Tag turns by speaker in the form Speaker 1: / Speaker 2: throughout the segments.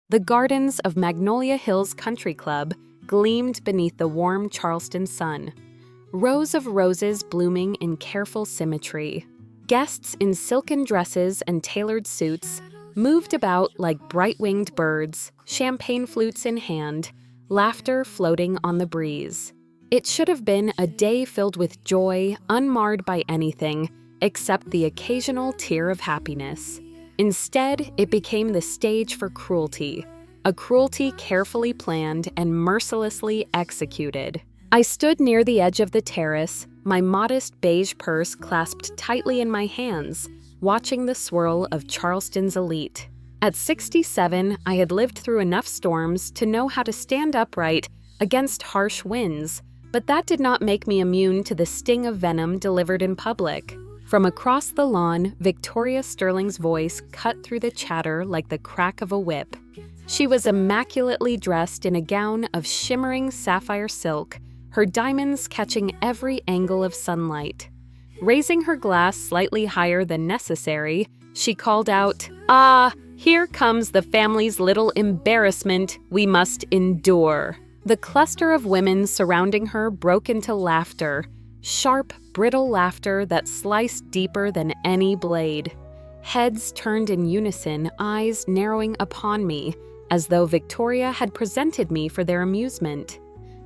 Speaker 1: The gardens of Magnolia Hills Country Club gleamed beneath the warm Charleston sun. Rows of roses blooming in careful symmetry. Guests in silken dresses and tailored suits moved about like bright-winged birds, champagne flutes in hand, laughter floating on the breeze. It should have been a day filled with joy, unmarred by anything except the occasional tear of happiness. Instead, it became the stage for cruelty, a cruelty carefully planned and mercilessly executed. I stood near the edge of the terrace, my modest beige purse clasped tightly in my hands, watching the swirl of Charleston's elite. At 67, I had lived through enough storms to know how to stand upright against harsh winds, but that did not make me immune to the sting of venom delivered in public. From across the lawn, Victoria Sterling's voice cut through the chatter like the crack of a whip. She was immaculately dressed in a gown of shimmering sapphire silk, her diamonds catching every angle of sunlight. Raising her glass slightly higher than necessary, she called out, "Ah, here comes the family's little embarrassment we must endure." The cluster of women surrounding her broke into laughter, sharp, brittle laughter that sliced deeper than any blade. Heads turned in unison, eyes narrowing upon me, as though Victoria had presented me for their amusement.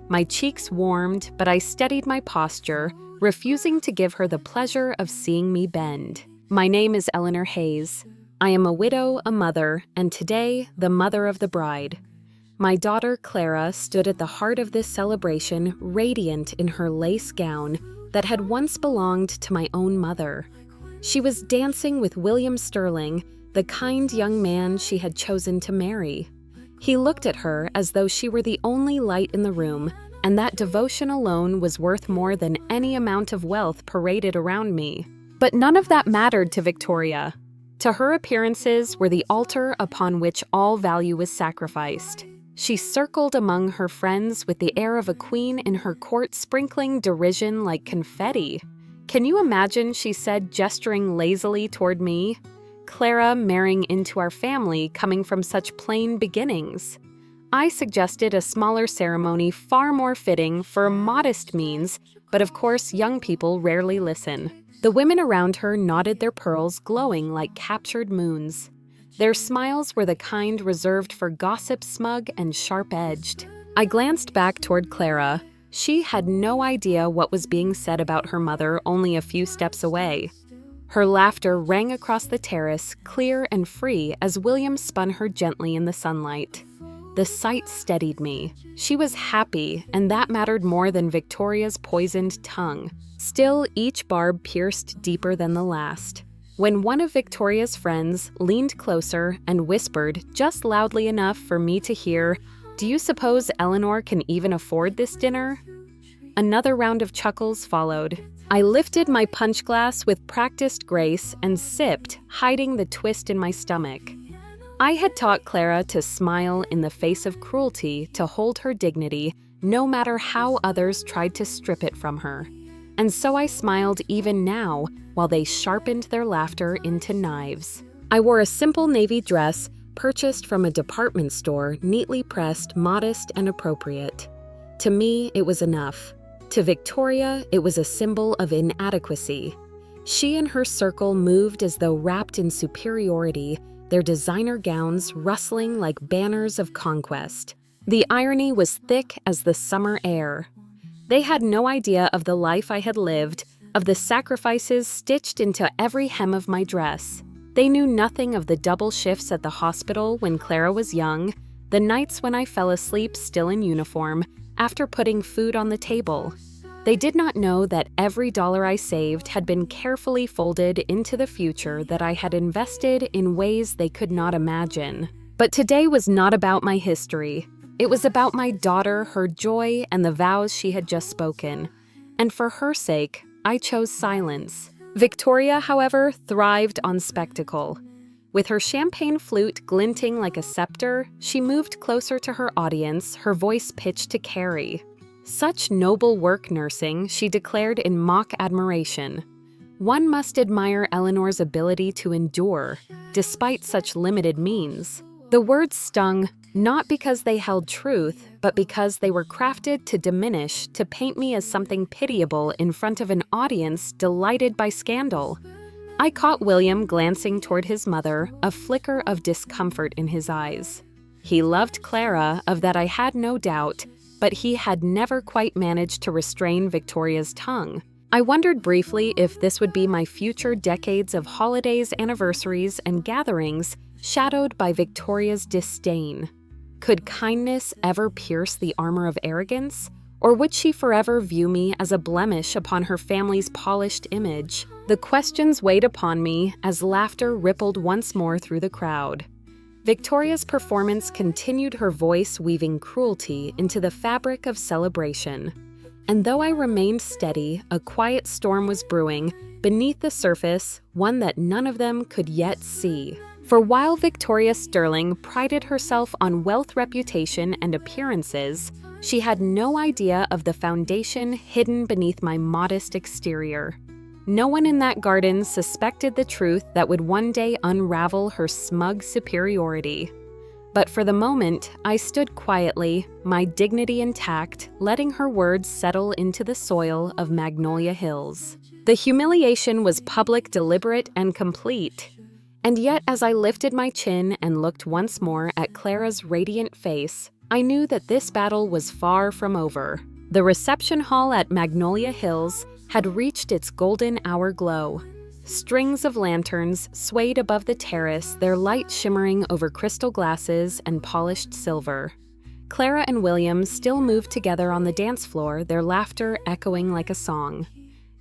Speaker 1: My cheeks warmed, but I steadied my posture, refusing to give her the pleasure of seeing me bend. My name is Eleanor Hayes. I am a widow, a mother, and today, the mother of the bride. My daughter, Clara, stood at the heart of this celebration, radiant in her lace gown that had once belonged to my own mother. She was dancing with William Sterling, the kind young man she had chosen to marry. He looked at her as though she were the only light in the room, and that devotion alone was worth more than any amount of wealth paraded around me. But none of that mattered to Victoria. To her, appearances were the altar upon which all value was sacrificed. She circled among her friends with the air of a queen in her court, sprinkling derision like confetti. "Can you imagine," she said, gesturing lazily toward me, "Clara marrying into our family coming from such plain beginnings?" I suggested a smaller ceremony far more fitting for modest means, but of course young people rarely listen. The women around her nodded, their pearls glowing like captured moons. Their smiles were the kind reserved for gossip, smug and sharp-edged. I glanced back toward Clara. She had no idea what was being said about her mother only a few steps away. Her laughter rang across the terrace, clear and free, as William spun her gently in the sunlight. The sight steadied me. She was happy, and that mattered more than Victoria's poisoned tongue. Still, each barb pierced deeper than the last. When one of Victoria's friends leaned closer and whispered just loudly enough for me to hear, "Do you suppose Eleanor can even afford this dinner?" Another round of chuckles followed. I lifted my punch glass with practiced grace and sipped, hiding the twist in my stomach. I had taught Clara to smile in the face of cruelty, to hold her dignity, no matter how others tried to strip it from her. And so I smiled even now, while they sharpened their laughter into knives. I wore a simple navy dress purchased from a department store, neatly pressed, modest, and appropriate. To me, it was enough. To Victoria, it was a symbol of inadequacy. She and her circle moved as though wrapped in superiority, their designer gowns rustling like banners of conquest. The irony was thick as the summer air. They had no idea of the life I had lived, of the sacrifices stitched into every hem of my dress. They knew nothing of the double shifts at the hospital when Clara was young, the nights when I fell asleep still in uniform, after putting food on the table. They did not know that every dollar I saved had been carefully folded into the future that I had invested in ways they could not imagine. But today was not about my history. It was about my daughter, her joy, and the vows she had just spoken. And for her sake, I chose silence. Victoria, however, thrived on spectacle. With her champagne flute glinting like a scepter, she moved closer to her audience, her voice pitched to carry. "Such noble work, nursing," she declared in mock admiration. One must admire Eleanor's ability to endure, despite such limited means. The words stung, not because they held truth, but because they were crafted to diminish, to paint me as something pitiable in front of an audience delighted by scandal. I caught William glancing toward his mother, a flicker of discomfort in his eyes. He loved Clara, of that I had no doubt, but he had never quite managed to restrain Victoria's tongue. I wondered briefly if this would be my future decades of holidays, anniversaries, and gatherings shadowed by Victoria's disdain. Could kindness ever pierce the armor of arrogance? Or would she forever view me as a blemish upon her family's polished image? The questions weighed upon me as laughter rippled once more through the crowd. Victoria's performance continued, her voice weaving cruelty into the fabric of celebration. And though I remained steady, a quiet storm was brewing beneath the surface, one that none of them could yet see. For while Victoria Sterling prided herself on wealth, reputation, and appearances, she had no idea of the foundation hidden beneath my modest exterior. No one in that garden suspected the truth that would one day unravel her smug superiority. But for the moment, I stood quietly, my dignity intact, letting her words settle into the soil of Magnolia Hills. The humiliation was public, deliberate, and complete. And yet, as I lifted my chin and looked once more at Clara's radiant face, I knew that this battle was far from over. The reception hall at Magnolia Hills had reached its golden hour glow. Strings of lanterns swayed above the terrace, their light shimmering over crystal glasses and polished silver. Clara and William still moved together on the dance floor, their laughter echoing like a song.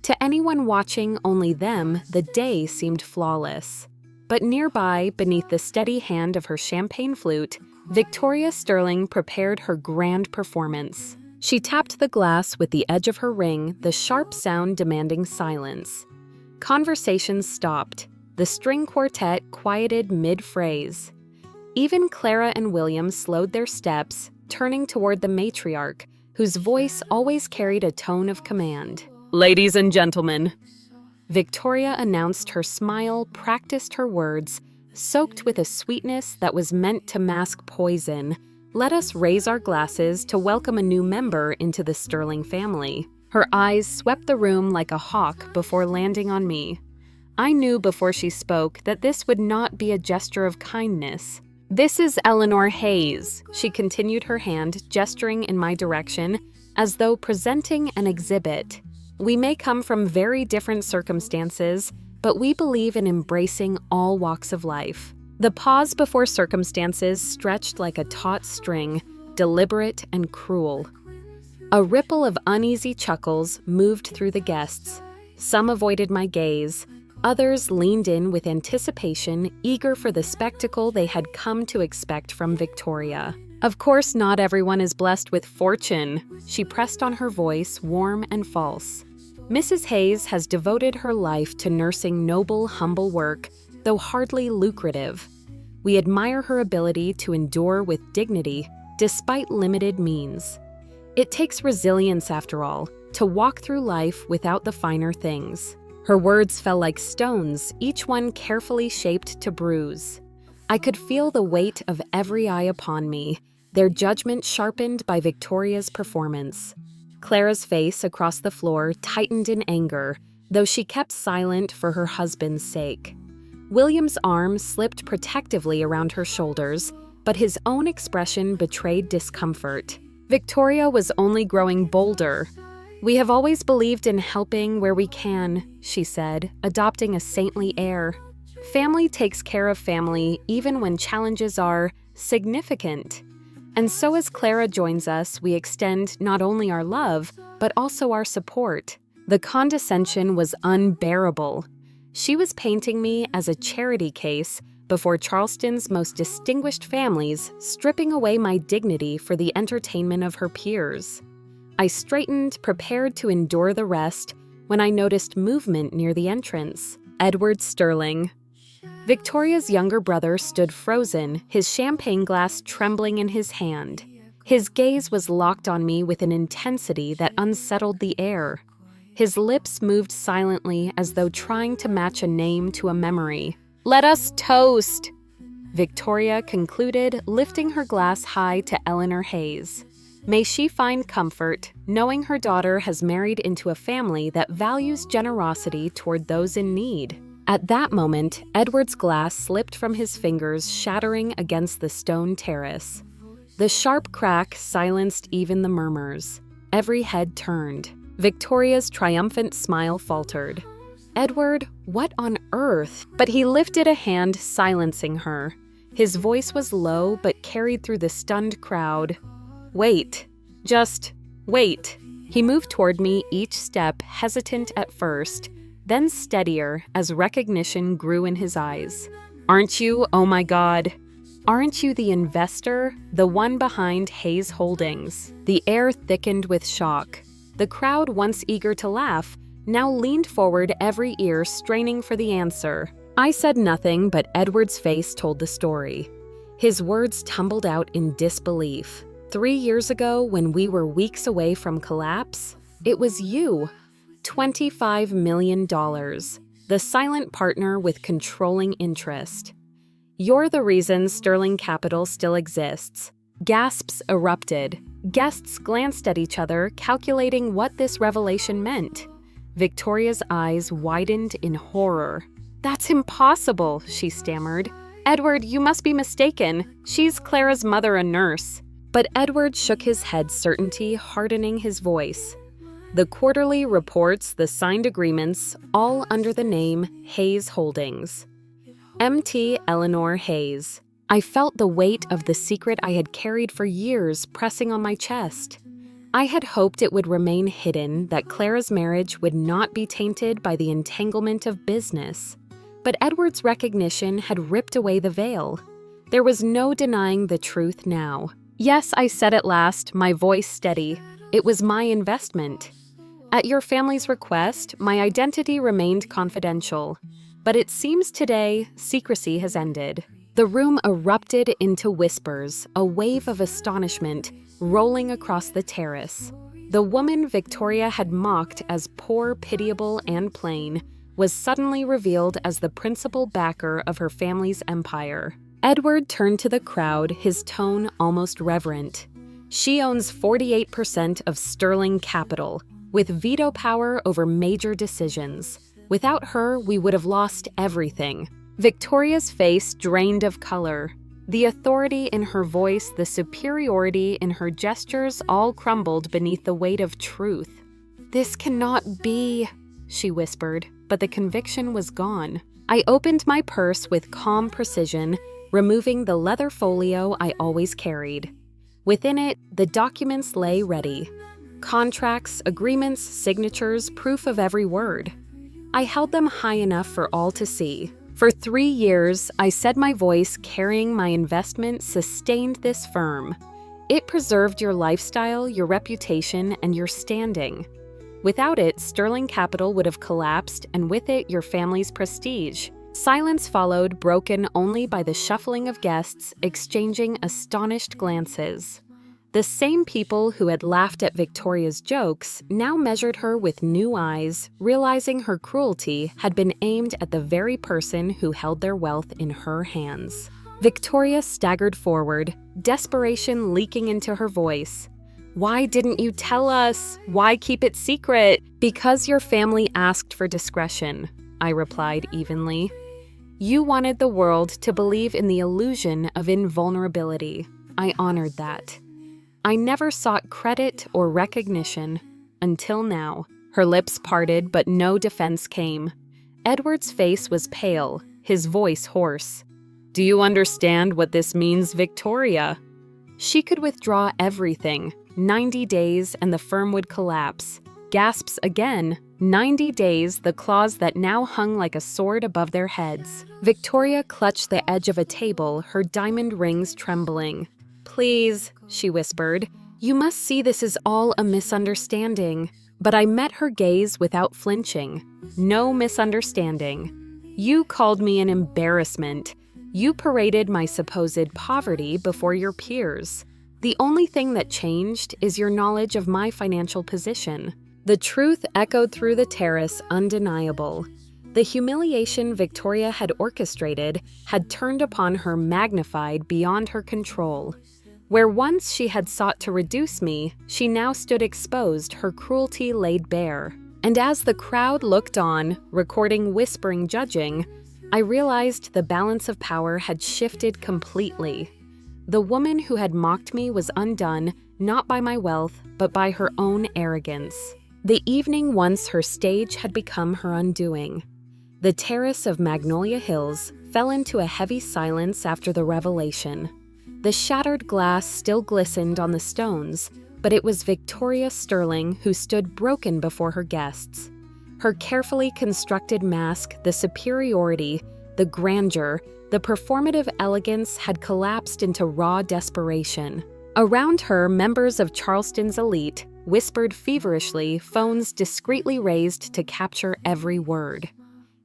Speaker 1: To anyone watching only them, the day seemed flawless. But nearby, beneath the steady hand of her champagne flute, Victoria Sterling prepared her grand performance. She tapped the glass with the edge of her ring, the sharp sound demanding silence. Conversations stopped. The string quartet quieted mid-phrase. Even Clara and William slowed their steps, turning toward the matriarch, whose voice always carried a tone of command. "Ladies and gentlemen," Victoria announced, her smile practiced her words, soaked with a sweetness that was meant to mask poison. "Let us raise our glasses to welcome a new member into the Sterling family." Her eyes swept the room like a hawk before landing on me. I knew before she spoke that this would not be a gesture of kindness. "This is Eleanor Hayes," she continued, her hand gesturing in my direction as though presenting an exhibit. "We may come from very different circumstances, but we believe in embracing all walks of life." The pause before circumstances stretched like a taut string, deliberate and cruel. A ripple of uneasy chuckles moved through the guests. Some avoided my gaze. Others leaned in with anticipation, eager for the spectacle they had come to expect from Victoria. "Of course, not everyone is blessed with fortune," she pressed on, her voice warm and false. "Mrs. Hayes has devoted her life to nursing noble, humble work, though hardly lucrative. We admire her ability to endure with dignity, despite limited means. It takes resilience, after all, to walk through life without the finer things." Her words fell like stones, each one carefully shaped to bruise. I could feel the weight of every eye upon me, their judgment sharpened by Victoria's performance. Clara's face across the floor tightened in anger, though she kept silent for her husband's sake. William's arm slipped protectively around her shoulders, but his own expression betrayed discomfort. Victoria was only growing bolder. "We have always believed in helping where we can," she said, adopting a saintly air. "Family takes care of family even when challenges are significant." And so as Clara joins us, we extend not only our love, but also our support. The condescension was unbearable. She was painting me as a charity case before Charleston's most distinguished families, stripping away my dignity for the entertainment of her peers. I straightened, prepared to endure the rest, when I noticed movement near the entrance. Edward Sterling. Victoria's younger brother stood frozen, his champagne glass trembling in his hand. His gaze was locked on me with an intensity that unsettled the air. His lips moved silently as though trying to match a name to a memory. "Let us toast!" Victoria concluded, lifting her glass high to Eleanor Hayes. May she find comfort knowing her daughter has married into a family that values generosity toward those in need. At that moment, Edward's glass slipped from his fingers, shattering against the stone terrace. The sharp crack silenced even the murmurs. Every head turned. Victoria's triumphant smile faltered. "Edward, what on earth?" But he lifted a hand, silencing her. His voice was low but carried through the stunned crowd. "Wait. Just wait." He moved toward me, each step hesitant at first, then steadier as recognition grew in his eyes. "Aren't you, oh my God, aren't you the investor, the one behind Hayes Holdings?" The air thickened with shock. The crowd, once eager to laugh, now leaned forward, every ear straining for the answer. I said nothing, but Edward's face told the story. His words tumbled out in disbelief. 3 years ago, when we were weeks away from collapse, it was you. $25 million. The silent partner with controlling interest. You're the reason Sterling Capital still exists. Gasps erupted. Guests glanced at each other, calculating what this revelation meant. Victoria's eyes widened in horror. "That's impossible," she stammered. "Edward, you must be mistaken. She's Clara's mother, a nurse." But Edward shook his head, certainty hardening his voice. "The quarterly reports, the signed agreements, all under the name Hayes Holdings. M.T. Eleanor Hayes." I felt the weight of the secret I had carried for years pressing on my chest. I had hoped it would remain hidden, that Clara's marriage would not be tainted by the entanglement of business. But Edward's recognition had ripped away the veil. There was no denying the truth now. "Yes," I said at last, my voice steady. "It was my investment. At your family's request, my identity remained confidential. But it seems today, secrecy has ended." The room erupted into whispers, a wave of astonishment rolling across the terrace. The woman Victoria had mocked as poor, pitiable, and plain was suddenly revealed as the principal backer of her family's empire. Edward turned to the crowd, his tone almost reverent. "She owns 48% of Sterling Capital, with veto power over major decisions. Without her, we would have lost everything." Victoria's face drained of color. The authority in her voice, the superiority in her gestures all crumbled beneath the weight of truth. "This cannot be," she whispered, but the conviction was gone. I opened my purse with calm precision, removing the leather folio I always carried. Within it, the documents lay ready. Contracts, agreements, signatures, proof of every word. I held them high enough for all to see. "For 3 years, I said my voice carrying my investment sustained this firm. It preserved your lifestyle, your reputation, and your standing. Without it, Sterling Capital would have collapsed, and with it, your family's prestige." Silence followed, broken only by the shuffling of guests, exchanging astonished glances. The same people who had laughed at Victoria's jokes now measured her with new eyes, realizing her cruelty had been aimed at the very person who held their wealth in her hands. Victoria staggered forward, desperation leaking into her voice. "Why didn't you tell us? Why keep it secret?" "Because your family asked for discretion," I replied evenly. "You wanted the world to believe in the illusion of invulnerability. I honored that. I never sought credit or recognition, until now." Her lips parted, but no defense came. Edward's face was pale, his voice hoarse. "Do you understand what this means, Victoria?" She could withdraw everything. 90 days and the firm would collapse. Gasps again. 90 days, the clause that now hung like a sword above their heads. Victoria clutched the edge of a table, her diamond rings trembling. "Please," she whispered, "you must see this is all a misunderstanding." But I met her gaze without flinching. "No misunderstanding. You called me an embarrassment. You paraded my supposed poverty before your peers. The only thing that changed is your knowledge of my financial position." The truth echoed through the terrace, undeniable. The humiliation Victoria had orchestrated had turned upon her magnified beyond her control. Where once she had sought to reduce me, she now stood exposed, her cruelty laid bare. And as the crowd looked on, recording, whispering, judging, I realized the balance of power had shifted completely. The woman who had mocked me was undone, not by my wealth, but by her own arrogance. The evening once her stage had become her undoing. The terrace of Magnolia Hills fell into a heavy silence after the revelation. The shattered glass still glistened on the stones, but it was Victoria Sterling who stood broken before her guests. Her carefully constructed mask, the superiority, the grandeur, the performative elegance had collapsed into raw desperation. Around her, members of Charleston's elite whispered feverishly, phones discreetly raised to capture every word.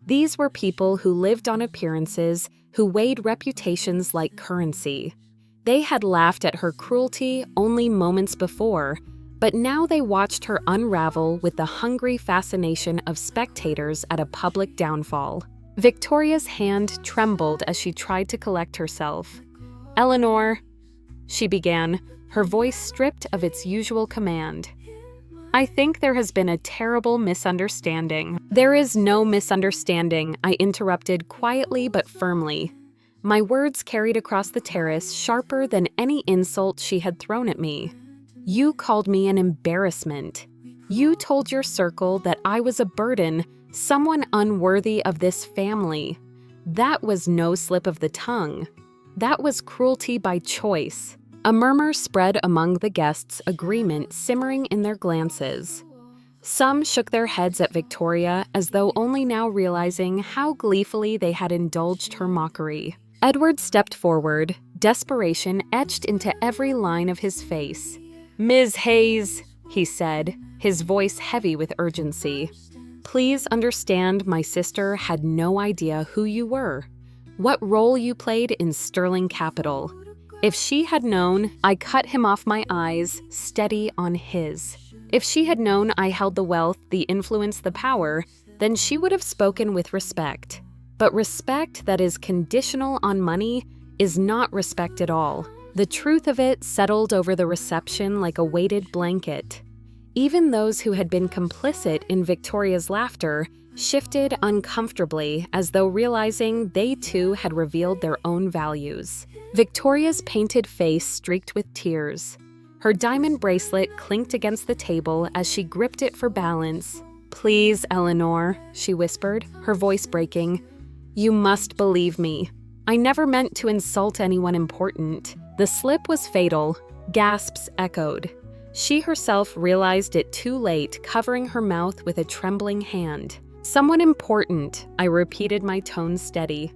Speaker 1: These were people who lived on appearances, who weighed reputations like currency. They had laughed at her cruelty only moments before, but now they watched her unravel with the hungry fascination of spectators at a public downfall. Victoria's hand trembled as she tried to collect herself. "Eleanor," she began, her voice stripped of its usual command. "I think there has been a terrible misunderstanding." "There is no misunderstanding," I interrupted quietly but firmly. My words carried across the terrace sharper than any insult she had thrown at me. "You called me an embarrassment. You told your circle that I was a burden, someone unworthy of this family. That was no slip of the tongue. That was cruelty by choice." A murmur spread among the guests, agreement simmering in their glances. Some shook their heads at Victoria as though only now realizing how gleefully they had indulged her mockery. Edward stepped forward, desperation etched into every line of his face. "Ms. Hayes," he said, his voice heavy with urgency, "please understand my sister had no idea who you were, what role you played in Sterling Capital. If she had known, I cut him off my eyes, steady on his. If she had known I held the wealth, the influence, the power, then she would have spoken with respect. But respect that is conditional on money is not respect at all. The truth of it settled over the reception like a weighted blanket. Even those who had been complicit in Victoria's laughter shifted uncomfortably as though realizing they too had revealed their own values. Victoria's painted face streaked with tears. Her diamond bracelet clinked against the table as she gripped it for balance. "Please, Eleanor," she whispered, her voice breaking. "You must believe me. I never meant to insult anyone important." The slip was fatal. Gasps echoed. She herself realized it too late, covering her mouth with a trembling hand. "Someone important," I repeated, my tone steady.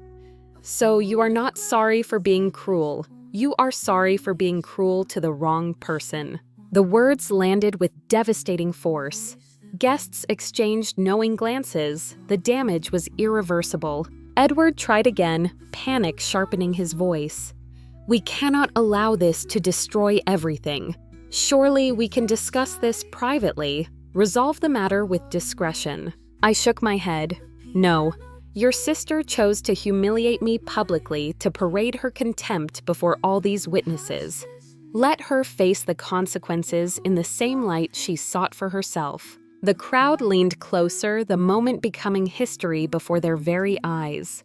Speaker 1: "So you are not sorry for being cruel. You are sorry for being cruel to the wrong person." The words landed with devastating force. Guests exchanged knowing glances. The damage was irreversible. Edward tried again, panic sharpening his voice. "We cannot allow this to destroy everything. Surely we can discuss this privately, resolve the matter with discretion." I shook my head. "No. Your sister chose to humiliate me publicly, to parade her contempt before all these witnesses. Let her face the consequences in the same light she sought for herself." The crowd leaned closer, the moment becoming history before their very eyes.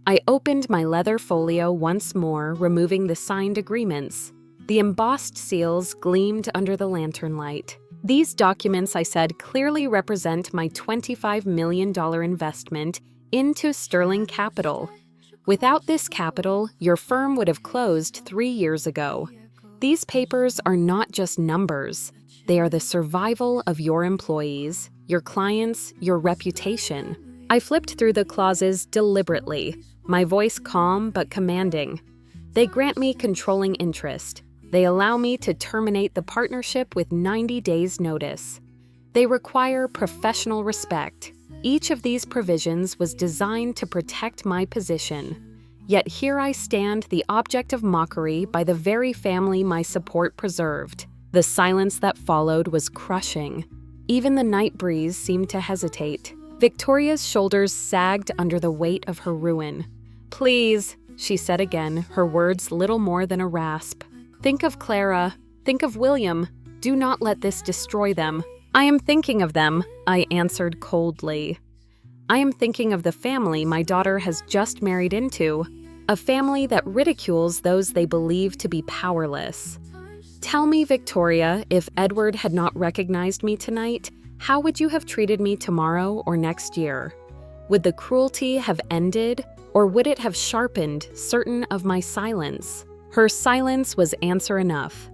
Speaker 1: I opened my leather folio once more, removing the signed agreements. The embossed seals gleamed under the lantern light. "These documents," I said, "clearly represent my $25 million investment into Sterling Capital. Without this capital, your firm would have closed 3 years ago. These papers are not just numbers. They are the survival of your employees, your clients, your reputation." I flipped through the clauses deliberately, my voice calm but commanding. "They grant me controlling interest. They allow me to terminate the partnership with 90 days' notice. They require professional respect. Each of these provisions was designed to protect my position. Yet here I stand, the object of mockery by the very family my support preserved." The silence that followed was crushing. Even the night breeze seemed to hesitate. Victoria's shoulders sagged under the weight of her ruin. "Please," she said again, her words little more than a rasp. "Think of Clara. Think of William. Do not let this destroy them." "I am thinking of them," I answered coldly. "I am thinking of the family my daughter has just married into, a family that ridicules those they believe to be powerless. Tell me, Victoria, if Edward had not recognized me tonight, how would you have treated me tomorrow or next year? Would the cruelty have ended, or would it have sharpened certain of my silence?" Her silence was answer enough.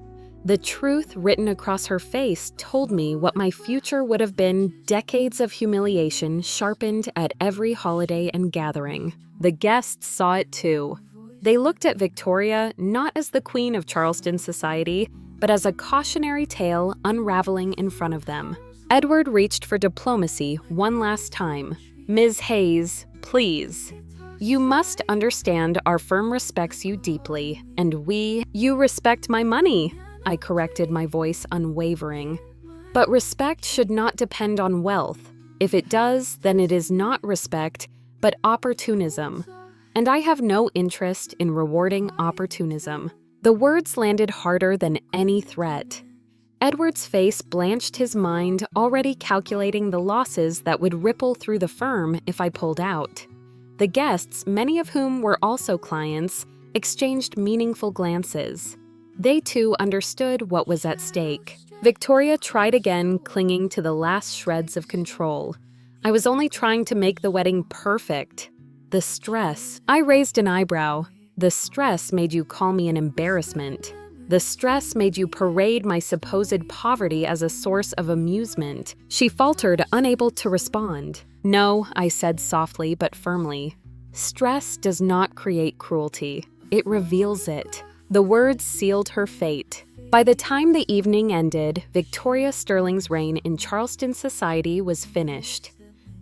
Speaker 1: The truth written across her face told me what my future would have been: decades of humiliation sharpened at every holiday and gathering. The guests saw it too. They looked at Victoria not as the queen of Charleston society, but as a cautionary tale unraveling in front of them. Edward reached for diplomacy one last time. "Ms. Hayes, please. You must understand our firm respects you deeply, and you respect my money," I corrected, my voice unwavering. "But respect should not depend on wealth. If it does, then it is not respect, but opportunism. And I have no interest in rewarding opportunism." The words landed harder than any threat. Edward's face blanched, his mind already calculating the losses that would ripple through the firm if I pulled out. The guests, many of whom were also clients, exchanged meaningful glances. They too understood what was at stake. Victoria tried again, clinging to the last shreds of control. "I was only trying to make the wedding perfect." "The stress." I raised an eyebrow. "The stress made you call me an embarrassment. The stress made you parade my supposed poverty as a source of amusement." She faltered, unable to respond. "No," I said softly but firmly. "Stress does not create cruelty. It reveals it." The words sealed her fate. By the time the evening ended, Victoria Sterling's reign in Charleston society was finished.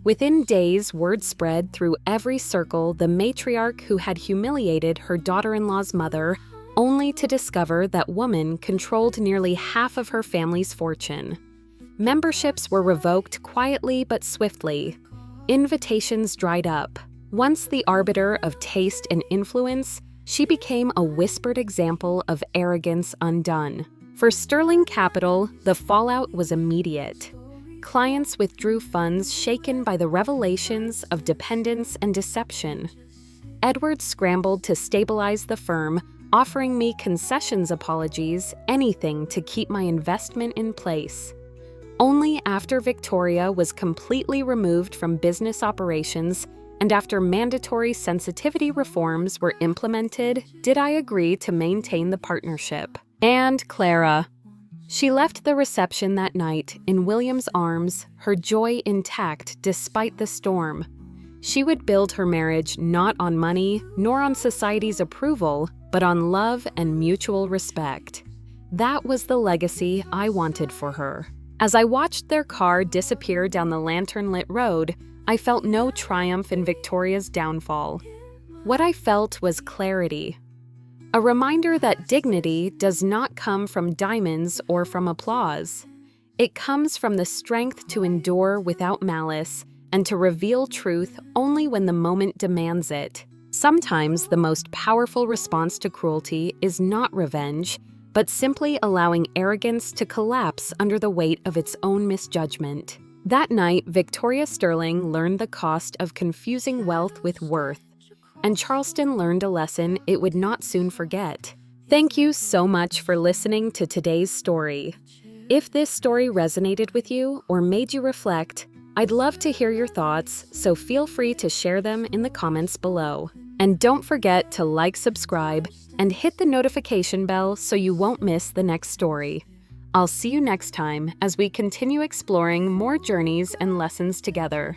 Speaker 1: Within days, word spread through every circle the matriarch who had humiliated her daughter-in-law's mother, only to discover that woman controlled nearly half of her family's fortune. Memberships were revoked quietly but swiftly. Invitations dried up. Once the arbiter of taste and influence, she became a whispered example of arrogance undone. For Sterling Capital, the fallout was immediate. Clients withdrew funds shaken by the revelations of dependence and deception. Edward scrambled to stabilize the firm, offering me concessions, apologies, anything to keep my investment in place. Only after Victoria was completely removed from business operations and after mandatory sensitivity reforms were implemented did I agree to maintain the partnership. And Clara. She left the reception that night in William's arms, her joy intact despite the storm. She would build her marriage not on money nor on society's approval, but on love and mutual respect. That was the legacy I wanted for her. As I watched their car disappear down the lantern-lit road, I felt no triumph in Victoria's downfall. What I felt was clarity. A reminder that dignity does not come from diamonds or from applause. It comes from the strength to endure without malice and to reveal truth only when the moment demands it. Sometimes the most powerful response to cruelty is not revenge, but simply allowing arrogance to collapse under the weight of its own misjudgment. That night, Victoria Sterling learned the cost of confusing wealth with worth, and Charleston learned a lesson it would not soon forget. Thank you so much for listening to today's story. If this story resonated with you or made you reflect, I'd love to hear your thoughts, so feel free to share them in the comments below. And don't forget to like, subscribe, and hit the notification bell so you won't miss the next story. I'll see you next time as we continue exploring more journeys and lessons together.